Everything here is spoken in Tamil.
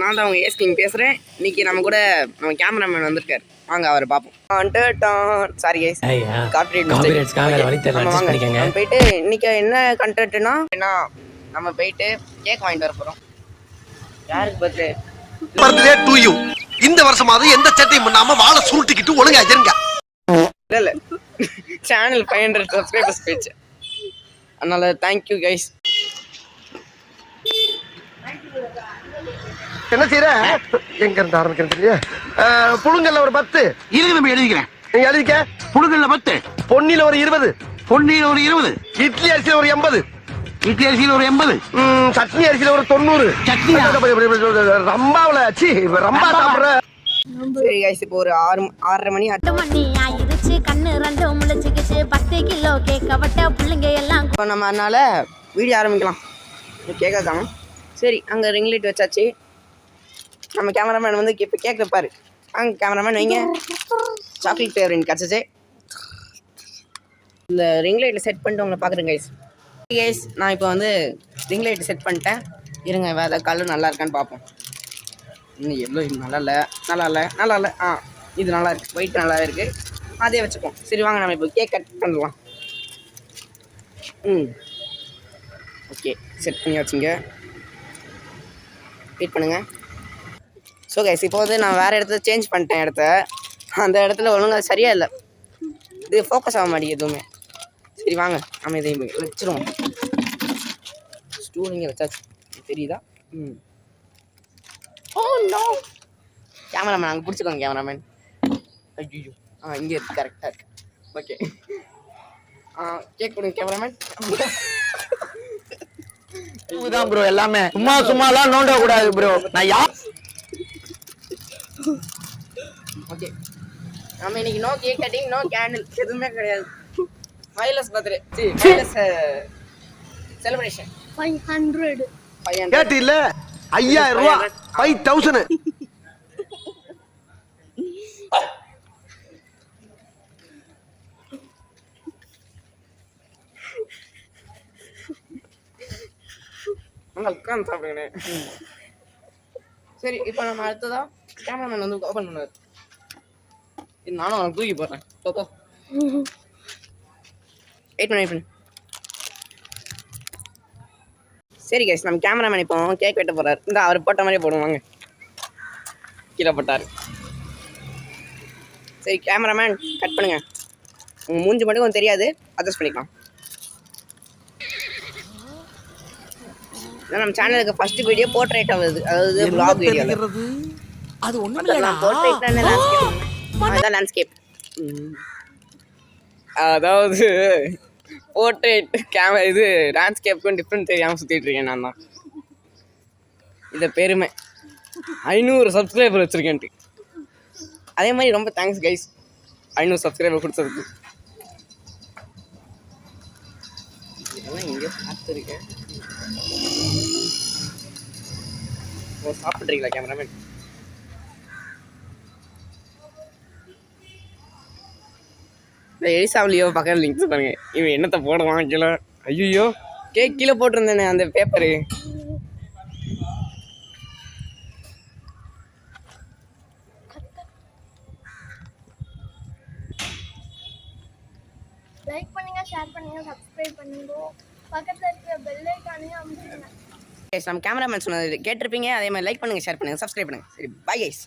நான் தான் அவங்க ஏஸ்கிங் பேசுகிறேன். இன்றைக்கி நம்ம கூட நம்ம கேமராமேன் வந்திருக்காரு. வாங்க அவரை பார்ப்போம். சாரி கைஸ், நம்ம போயிட்டு இன்றைக்கி என்ன கண்டென்ட்னா நம்ம போயிட்டு கேக் வாங்கிட்டு வர போகிறோம். யாருக்கு பர்த்டே டு யூ. இந்த வருஷமாவது எந்த சட்டையும் பண்ணாம வாழை சுருட்டிக்கிட்டு ஒழுங்கா இருங்க. இல்லை சேனல் 500 சப்ஸ்கிரைபர்ஸ் போயிடுச்சு. அதனால தேங்க்யூ கைஸ். என்ன செய்யற? எங்க இருந்து ஆரம்பிக்கிறது? புழுங்கல்ல ஒரு 10 இருக்கு, நம்ம எழுதிக்கிறேன். நீங்க எழுதிக்க. புழுங்கல்ல 10, பொன்னில ஒரு 20, பொன்னில ஒரு 20, இட்லி அரிசியில ஒரு 80, இட்லி அரிசியில ஒரு 80, சட்னி அரிசியில ஒரு 90, சட்னி ரம்பாவுல ரம்பா சாப்பிடுற. சரி கைஸ், இப்போ ஒரு 6:30 மணி ஆயிடுச்சு. கண்ணு ரெண்டு முளைச்சிக்கிச்சு. 10 கிலோ கேக்க வட்ட பிள்ளைங்க எல்லாம். இப்போ நம்ம அதனால வீடியோ ஆரம்பிக்கலாம். கேட்காதாங்க. சரி, அங்கே ரிங் லைட் வச்சாச்சு. நம்ம கேமராமேன் வந்து இப்போ கேக் வைப்பார். அங்கே கேமராமேன் வைங்க. சாக்லேட் ஃப்ளேவர் எனக்கு கிடச்சிச்சு. இந்த ரிங் லைட்டில் செட் பண்ணிட்டு உங்களை பார்க்குறேன் கைஸ். கைஸ், நான் இப்போ வந்து ரிங் லைட்டு செட் பண்ணிட்டேன். இருங்க, வேறு கல் நல்லா இருக்கான்னு பார்ப்போம். இன்னும் எவ்வளோ நல்லா இல்லை. இது நல்லா இருக்குது, ஒயிட் நல்லா இருக்குது. அதே வச்சுப்போம். சரி வாங்க, நம்ம இப்போ கேக் கட் பண்ணலாம். ஓகே, செட் பண்ணி வச்சுங்க. வெயிட் பண்ணுங்கள். ஸோ கைஸ், இப்போ வந்து நான் வேறு இடத்துல சேஞ்ச் பண்ணிட்டேன் இடத்த. அந்த இடத்துல ஒழுங்காக சரியாக இல்லை, இது ஃபோக்கஸ் ஆக மாட்டேங்குது எதுவுமே. சரி வாங்க, நம்ம இதை வச்சுருவோம். ஸ்டூல் இங்கே வச்சாச்சு, தெரியுதா? ஓ நோ, கேமராமேன் அங்கே பிடிச்சிக்கோங்க. கேமராமேன் ஐயோ, இங்கே இருக்குது, கரெக்டாக இருக்குது. ஓகே, கேக் கொடுங்க கேமராமேன். இதுதான் ப்ரோ எல்லாமே. சும்மாலாம் நோண்ட கூடாது ப்ரோ. நான் யார்? ஓகே, நம்ம இன்னைக்கு no cake cutting, no candle, எதுவுமே கிடையாது. ஃபைலஸ் பர்த்டே, ஃபைலஸ் செலிப்ரேஷன் 500 கேட்டு இல்ல 5000 ரூபாய் 5000. உட்காந்து சாப்பிடுங்கண்ணே. சரி, இப்போ நம்ம அடுத்ததா கேமராமேன் வந்து ஓப்பன் பண்ணுவார். நானும் அவனை தூக்கி போடுறேன். போ வெயிட் பண்ணு. சரி கைஸ், நம்ம கேமராமேன் இப்போ கேக் வெட்ட போகிறார். இந்த அவர் போட்ட மாதிரியே போடுவாங்க. கீழே போட்டார். சரி கேமராமேன், கட் பண்ணுங்க. உங்கள் மூஞ்சி மட்டும் கொஞ்சம் தெரியாது, அட்ஜஸ்ட் பண்ணிக்கலாம். நம்ம சேனலுக்கு ஃபர்ஸ்ட் வீடியோ போர்ட்ரேட் ஆகுது, அதாவது vlog வீடியோ. அது ஒண்ணும் இல்லடா. போர்ட்ரேட்னா லேண்ட்ஸ்கேப். லேண்ட்ஸ்கேப் அதாவது போர்ட்ரேட் கேமரா. இது லேண்ட்ஸ்கேப்புக்கும் டிஃப்ரெண்ட் தெரியாமல் சுற்றிட்டு இருக்கேன் நான் தான். இதை பெருமை 500 சப்ஸ்கிரைபர் வச்சுருக்கேன்ட்டு. அதே மாதிரி ரொம்ப தேங்க்ஸ் கைஸ், 500 சப்ஸ்கிரைபர் கொடுத்ததுக்கு. இதெல்லாம் எங்கேயோ பார்த்துருக்கேன். சாப்பிட்றீங்களா கேமராமேன்? இந்த எலிசாவிலியோ பக்கத்தில் லிங்க்ஸ் பாருங்க. இவன் என்னத்தை போடுவான் கீழே? ஐயோ, கேக் கீழே போட்டிருந்தேனே அந்த பேப்பரு. லைக் பண்ணுங்க, ஷேர் பண்ணுங்க, சப்ஸ்கிரைப் பண்ணுங்க. பக்கத்துல இருக்கிற பெல் ஐகானையும் அமுக்குங்க. கைஸ், நம்ம கேமராமேன் சொன்னது கேட்டிருப்பீங்க. அதே மாதிரி லைக் பண்ணுங்கள், ஷேர் பண்ணுங்கள், சப்ஸ்கிரைப் பண்ணுங்கள். சரி, பை கைஸ்.